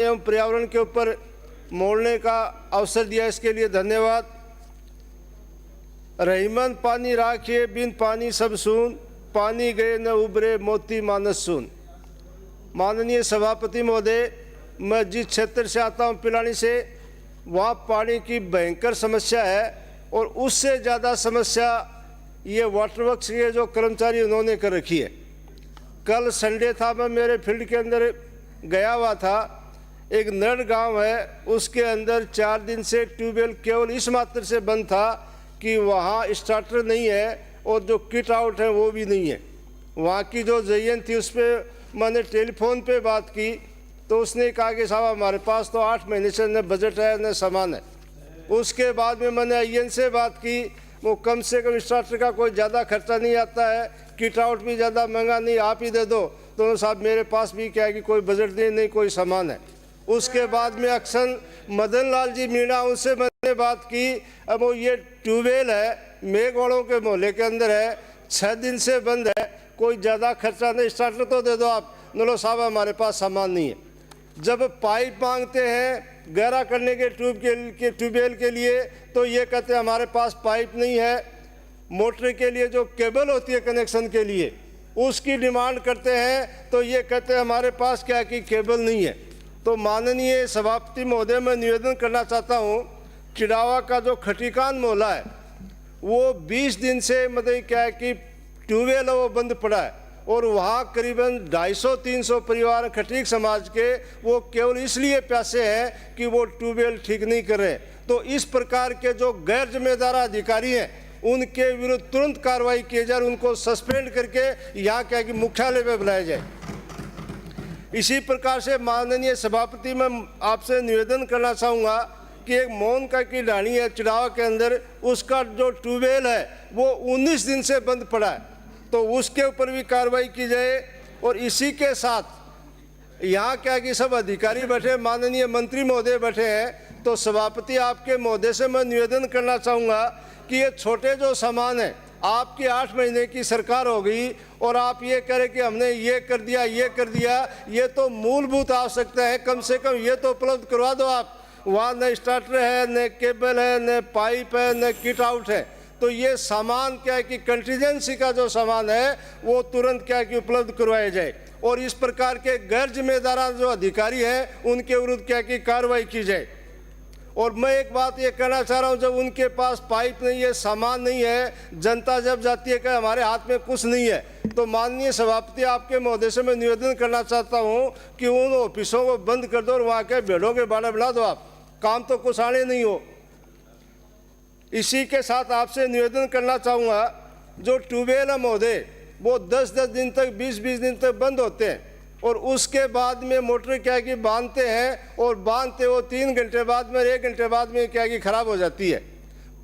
एवं पर्यावरण के ऊपर मोड़ने का अवसर दिया, इसके लिए धन्यवाद। रहीमन पानी राखिए बिन पानी सब सून, पानी गए न उबरे मोती मानस सून। माननीय सभापति महोदय, मैं जिस क्षेत्र से आता हूँ पिलानी से, वहाँ पानी की भयंकर समस्या है और उससे ज़्यादा समस्या ये वाटर वर्क्स के जो कर्मचारी उन्होंने कर रखी है। कल संडे था, मैं मेरे फील्ड के अंदर गया हुआ था। एक नड़ गांव है, उसके अंदर 4 दिन से ट्यूबवेल केवल इस मात्र से बंद था कि वहाँ स्टार्टर नहीं है और जो किट आउट है वो भी नहीं है। वहाँ की जो जयन थी उस पर मैंने टेलीफोन पे बात की तो उसने कहा कि साहब हमारे पास तो 8 महीने से न बजट है न सामान है। उसके बाद में मैंने आईएन से बात की, वो कम से कम स्टार्टर का कोई ज़्यादा खर्चा नहीं आता है, किट आउट भी ज़्यादा महंगा नहीं, आप ही दे दो। तो साहब मेरे पास भी क्या है कि कोई बजट नहीं कोई सामान है। उसके बाद में अक्सर मदन लाल जी मीणा, उनसे मैंने बात की। अब वो ये ट्यूबवेल है मेघवाड़ों के मोहल्ले के अंदर है, 6 दिन से बंद है, कोई ज़्यादा खर्चा नहीं, स्टार्टर तो दे दो आप। नो साहब हमारे पास सामान नहीं है। जब पाइप मांगते हैं गहरा करने के ट्यूबवेल के लिए तो ये कहते हैं हमारे पास पाइप नहीं है। मोटर के लिए जो केबल होती है कनेक्शन के लिए उसकी डिमांड करते हैं तो ये कहते हैं हमारे पास क्या कि केबल नहीं है। तो माननीय सभापति महोदय, मैं निवेदन करना चाहता हूँ, चिड़ावा का जो खटीकान मोहल्ला है वो 20 दिन से मतलब क्या है कि ट्यूबवेल है वो बंद पड़ा है और वहाँ करीबन 250-300 परिवार खटीक समाज के वो केवल इसलिए प्यासे हैं कि वो ट्यूबवेल ठीक नहीं कर रहे। तो इस प्रकार के जो गैर जिम्मेदार अधिकारी हैं उनके विरुद्ध तुरंत कार्रवाई की जाए, उनको सस्पेंड करके यहाँ क्या कि मुख्यालय पे बुलाया जाए। इसी प्रकार से माननीय सभापति, मैं आपसे निवेदन करना चाहूँगा कि एक मोहन का की ढाणी है चिड़ावा के अंदर, उसका जो ट्यूबवेल है वो 19 दिन से बंद पड़ा है, तो उसके ऊपर भी कार्रवाई की जाए। और इसी के साथ यहाँ क्या कि सब अधिकारी बैठे, माननीय मंत्री महोदय बैठे हैं, तो सभापति आपके महोदय से मैं निवेदन करना चाहूँगा कि ये छोटे जो सामान है, आपकी 8 महीने की सरकार हो गई और आप ये करें कि हमने ये कर दिया ये कर दिया, ये तो मूलभूत आवश्यकता है, कम से कम ये तो उपलब्ध करवा दो आप। वहाँ न स्टार्टर है, न केबल है, न पाइप है, न किट आउट है। तो ये सामान क्या है कि कंटीजेंसी का जो सामान है वो तुरंत क्या है कि उपलब्ध करवाया जाए और इस प्रकार के गैर जिम्मेदार जो अधिकारी हैं उनके विरुद्ध क्या कि कार्रवाई की जाए। और मैं एक बात ये कहना चाह रहा हूँ, जब उनके पास पाइप नहीं है, सामान नहीं है, जनता जब जाती है कि हमारे हाथ में कुछ नहीं है, तो माननीय सभापति आपके महोदय से मैं निवेदन करना चाहता हूँ कि उन ऑफिसों को बंद कर दो और वहाँ के भेड़ों के बाड़ा बना दो आप, काम तो कुछ आने नहीं हो। इसी के साथ आपसे निवेदन करना चाहूँगा, जो ट्यूबवेल है महोदय वो 10-10 दिन तक 20-20 दिन तक बंद होते हैं और उसके बाद में मोटर क्या कि बांधते हैं और बांधते वो 3 घंटे बाद में 1 घंटे बाद में क्या कि ख़राब हो जाती है।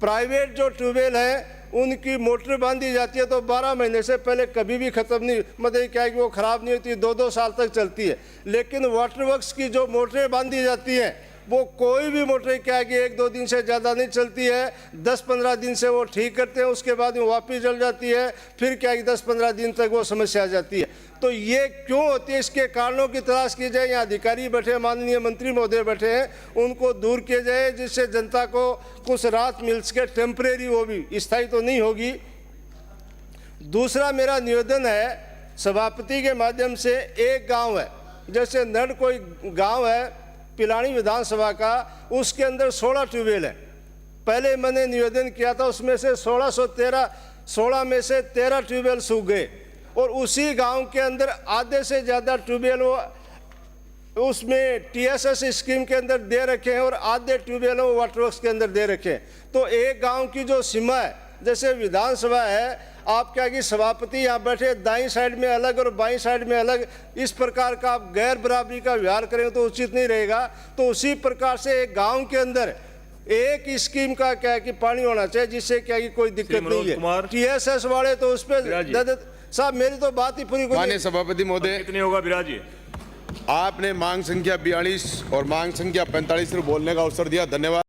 प्राइवेट जो ट्यूबवेल है उनकी मोटर बांधी जाती है तो 12 महीने से पहले कभी भी ख़त्म नहीं, मतलब क्या कि वो ख़राब नहीं होती, 2-2 साल तक चलती है। लेकिन वाटर वर्क्स की जो मोटरें बांधी जाती हैं वो कोई भी मोटर क्या है कि 1-2 दिन से ज़्यादा नहीं चलती है, 10-15 दिन से वो ठीक करते हैं, उसके बाद में वापस जल जाती है, फिर क्या है कि 10-15 दिन तक वो समस्या आ जाती है। तो ये क्यों होती है, इसके कारणों की तलाश की जाए। यहाँ अधिकारी बैठे, माननीय मंत्री महोदय बैठे हैं, उनको दूर किया जाए जिससे जनता को कुछ राहत मिल सके, टेम्परेरी, वो भी स्थायी तो नहीं होगी। दूसरा मेरा निवेदन है सभापति के माध्यम से, एक गाँव है जैसे नड़ कोई गाँव है पिलानी विधानसभा का, उसके अंदर 16 ट्यूबवेल है। पहले मैंने निवेदन किया था, उसमें से 16 में से 13 ट्यूबवेल सूख गए और उसी गांव के अंदर आधे से ज़्यादा ट्यूबवेल वो उसमें टीएसएस स्कीम के अंदर दे रखे हैं और आधे ट्यूबवेल वो वाटर वर्क्स के अंदर दे रखे हैं। तो एक गाँव की जो सीमा है, जैसे विधानसभा है, आप क्या कि सभापति यहाँ बैठे, दाईं साइड में अलग और बाईं साइड में अलग, इस प्रकार का आप गैर बराबरी का व्यवहार करेंगे तो उचित नहीं रहेगा। तो उसी प्रकार से एक गांव के अंदर एक स्कीम का क्या है कि पानी होना चाहिए जिससे क्या कि कोई दिक्कत नहीं है। टीएसएस वाले तो उस पर साहब, मेरी तो बात ही पूरी। माननीय सभापति महोदय, कितने होगा बिराजी? आपने मांग संख्या 42 और मांग संख्या 45 पर बोलने का अवसर दिया, धन्यवाद।